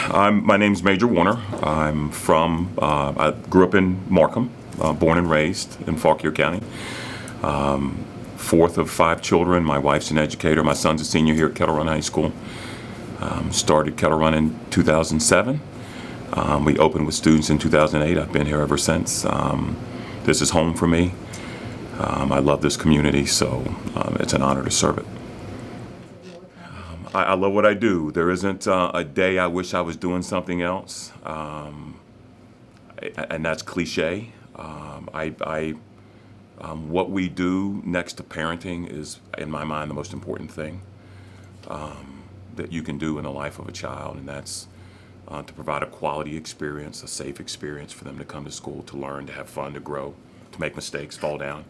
My name's Major Warner. I grew up in Markham, born and raised in Fauquier County. Fourth of five children. My wife's an educator. My son's a senior here at Kettle Run High School. Started Kettle Run in 2007. We opened with students in 2008. I've been here ever since. This is home for me. I love this community, so it's an honor to serve it. I love what I do. There isn't a day I wish I was doing something else, and that's cliche. What we do next to parenting is, in my mind, the most important thing that you can do in the life of a child, and that's to provide a quality experience, a safe experience for them to come to school, to learn, to have fun, to grow, to make mistakes, fall down,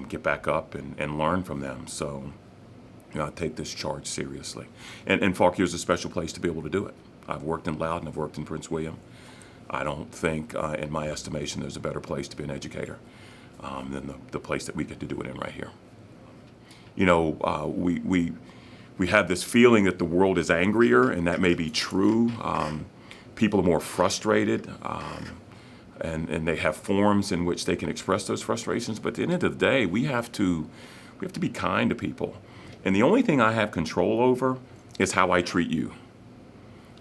get back up, and learn from them. So, I take this charge seriously. And Fauquier is a special place to be able to do it. I've worked in Loudon, I've worked in Prince William. I don't think, in my estimation, there's a better place to be an educator than the place that we get to do it in right here. You know, we have this feeling that the world is angrier, and that may be true. People are more frustrated, and they have forms in which they can express those frustrations. But at the end of the day, we have to be kind to people. And the only thing I have control over is how I treat you.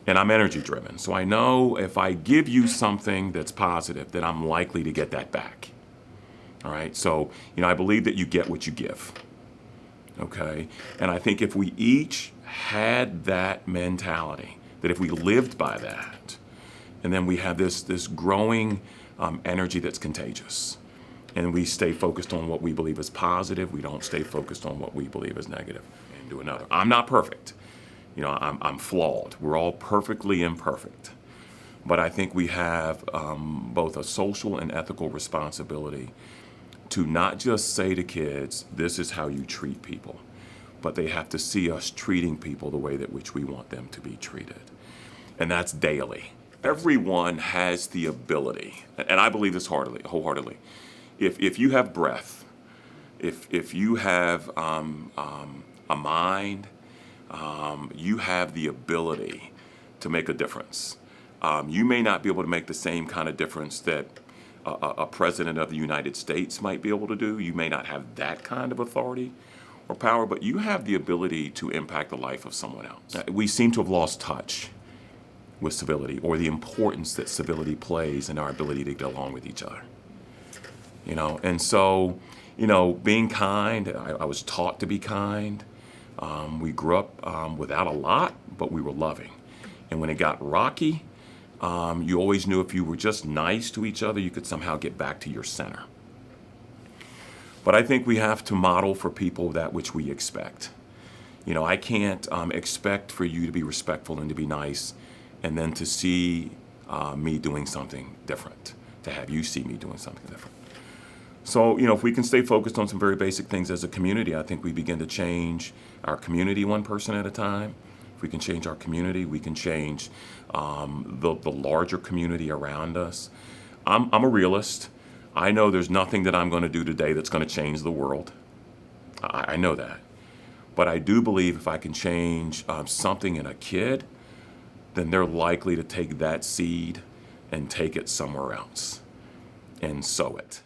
And I'm energy driven. So I know if I give you something that's positive, that I'm likely to get that back. All right? So, I believe that you get what you give. Okay? And I think if we each had that mentality, that if we lived by that, and then we have this growing energy that's contagious, and we stay focused on what we believe is positive, we don't stay focused on what we believe is negative, and do another. I'm not perfect. I'm flawed. We're all perfectly imperfect. But I think we have both a social and ethical responsibility to not just say to kids, this is how you treat people, but they have to see us treating people the way that which we want them to be treated. And that's daily. Everyone has the ability, and I believe this wholeheartedly. If you have breath, if you have a mind, you have the ability to make a difference. You may not be able to make the same kind of difference that a president of the United States might be able to do. You may not have that kind of authority or power, but you have the ability to impact the life of someone else. We seem to have lost touch with civility, or the importance that civility plays in our ability to get along with each other. And so, being kind, I was taught to be kind. We grew up without a lot, but we were loving. And when it got rocky, you always knew if you were just nice to each other, you could somehow get back to your center. But I think we have to model for people that which we expect. I can't expect for you to be respectful and to be nice, and then to see me doing something different, to have you see me doing something different. So, if we can stay focused on some very basic things as a community, I think we begin to change our community one person at a time. If we can change our community, we can change the larger community around us. I'm a realist. I know there's nothing that I'm going to do today that's going to change the world. I know that. But I do believe if I can change something in a kid, then they're likely to take that seed and take it somewhere else and sow it.